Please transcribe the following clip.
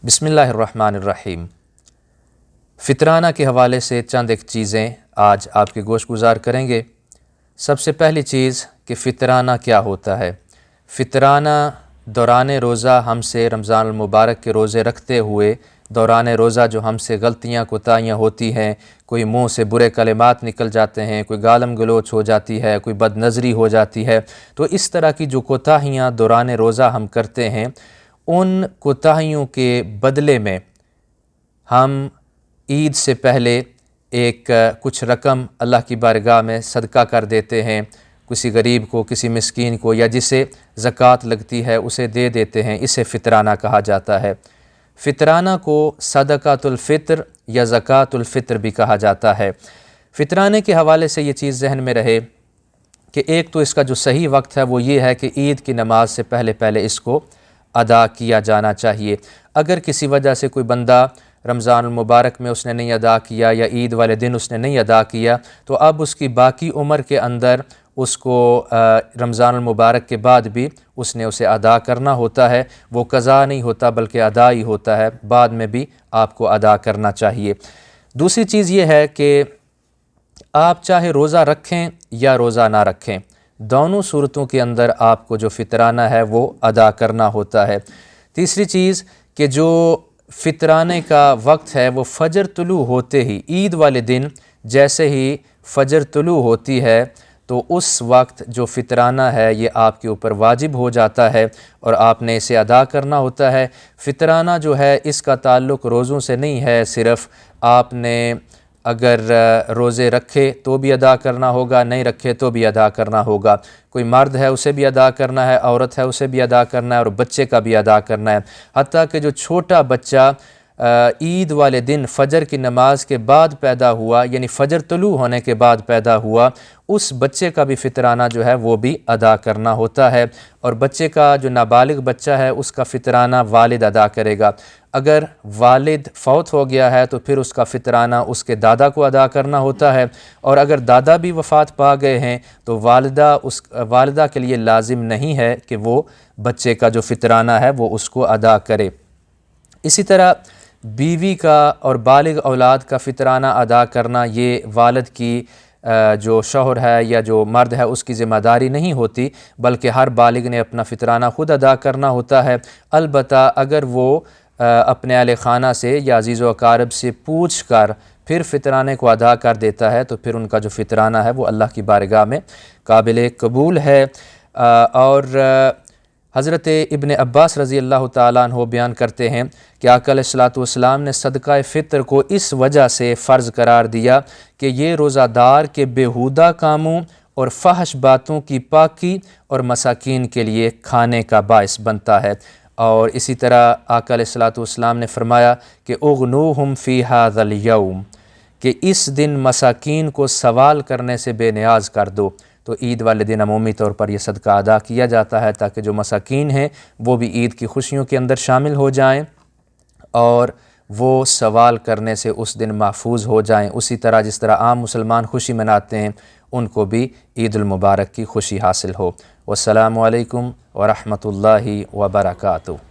बिस्मिल्लाहिर्रहमानिर्रहीम। फ़ितराना के हवाले से चंद एक चीज़ें आज आपके गोश गुजार करेंगे। सबसे पहली चीज़ कि फ़ितराना क्या होता है। फ़ितराना दौरान रोज़ा हमसे रमज़ान मुबारक के रोज़े रखते हुए दौरान रोज़ा जो हमसे गलतियाँ कोताहियाँ होती हैं, कोई मुँह से बुरे कलिमात निकल जाते हैं, कोई गालम गलोच हो जाती है, कोई बदनज़री हो जाती है, तो इस तरह की जो कोताहियाँ दौरान रोज़ा हम करते हैं, उन कोताहियों के बदले में हम ईद से पहले एक कुछ रकम अल्लाह की बारगाह में सदका कर देते हैं। किसी गरीब को, किसी मिस्कीन को, या जिसे ज़कात लगती है उसे दे देते हैं। इसे फ़ितराना कहा जाता है। फ़ितराना को सदकातुल फ़ित्र या ज़कातुल फ़ित्र भी कहा जाता है। फ़ितराने के हवाले से ये चीज़ जहन में रहे कि एक तो इसका जो सही वक्त है वो ये है कि ईद की नमाज से पहले इसको अदा किया जाना चाहिए। अगर किसी वजह से कोई बंदा रमज़ान मुबारक में उसने नहीं अदा किया या ईद वाले दिन उसने नहीं अदा किया, तो अब उसकी बाकी उम्र के अंदर उसको रमज़ान मुबारक के बाद भी उसने उसे अदा करना होता है। वो क़ज़ा नहीं होता बल्कि अदा ही होता है, बाद में भी आपको अदा करना चाहिए। दूसरी चीज़ ये है कि आप चाहे रोज़ा रखें या रोज़ा ना रखें, दोनों सूरतों के अंदर आपको जो फ़ितराना है वो अदा करना होता है। तीसरी चीज़ कि जो फ़ितराने का वक्त है वो फ़जर तुलू होते ही, ईद वाले दिन जैसे ही फ़जर तुलू होती है तो उस वक्त जो फ़ितराना है ये आपके ऊपर वाजिब हो जाता है और आपने इसे अदा करना होता है। फ़ितराना जो है इसका ताल्लुक़ रोज़ों से नहीं है, सिर्फ़ आपने अगर रोज़े रखे तो भी अदा करना होगा, नहीं रखे तो भी अदा करना होगा। कोई मर्द है उसे भी अदा करना है, औरत है उसे भी अदा करना है और बच्चे का भी अदा करना है। हत्ता कि जो छोटा बच्चा ईद वाले दिन फ़जर की नमाज के बाद पैदा हुआ, यानी फ़जर तुलू होने के बाद पैदा हुआ, उस बच्चे का भी फ़ितराना जो है वो भी अदा करना होता है। और बच्चे का जो नाबालिग बच्चा है उसका फ़ितराना वालिद अदा करेगा। अगर वालिद फ़ौत हो गया है तो फिर उसका फ़ितराना उसके दादा को अदा करना होता है, और अगर दादा भी वफ़ात पा गए हैं तो वालिदा के लिए लाजिम नहीं है कि वो बच्चे का जो फ़ितराना है वो उसको अदा करे। इसी तरह बीवी का और बालिग औलाद का फ़ितराना अदा करना ये वालिद की जो शौहर है या जो मर्द है उसकी ज़िम्मेदारी नहीं होती, बल्कि हर बालिग ने अपना फ़ितराना ख़ुद अदा करना होता है। अलबत्ता अगर वो अपने अहले ख़ाना से या अज़ीज़ व अक़ारिब से पूछ कर फिर फ़ितराने को अदा कर देता है तो फिर उनका जो फ़ितराना है वो अल्लाह की बारगाह में काबिल कबूल है। और हज़रत इब्न अब्बास रज़ी अल्लाह ताला अन्हु बयान करते हैं कि आका अलैहिस्सलातु वस्सलाम ने सदका फ़ितर को इस वजह से फ़र्ज़ करार दिया कि ये रोज़ादार के बेहुदा कामों और फ़हश बातों की पाकी और मसाकीन के लिए खाने का बाइस बनता है। और इसी तरह आका अलैहिस्सलातु वस्सलाम ने फ़रमाया कि उग़नूहुम फ़ी हाज़ल यौम, कि इस दिन मसाकीन को सवाल करने से बेनियाज़ कर दो। तो ईद वाले दिन अमूमी तौर पर यह सदका अदा किया जाता है ताकि जो मसाकीन हैं वो भी ईद की खुशियों के अंदर शामिल हो जाएं और वो सवाल करने से उस दिन महफूज हो जाएं। उसी तरह जिस तरह आम मुसलमान खुशी मनाते हैं उनको भी ईद उल मुबारक की खुशी हासिल हो। वस्सलामु अलैकुम व रहमतुल्लाहि व बरकातुहू।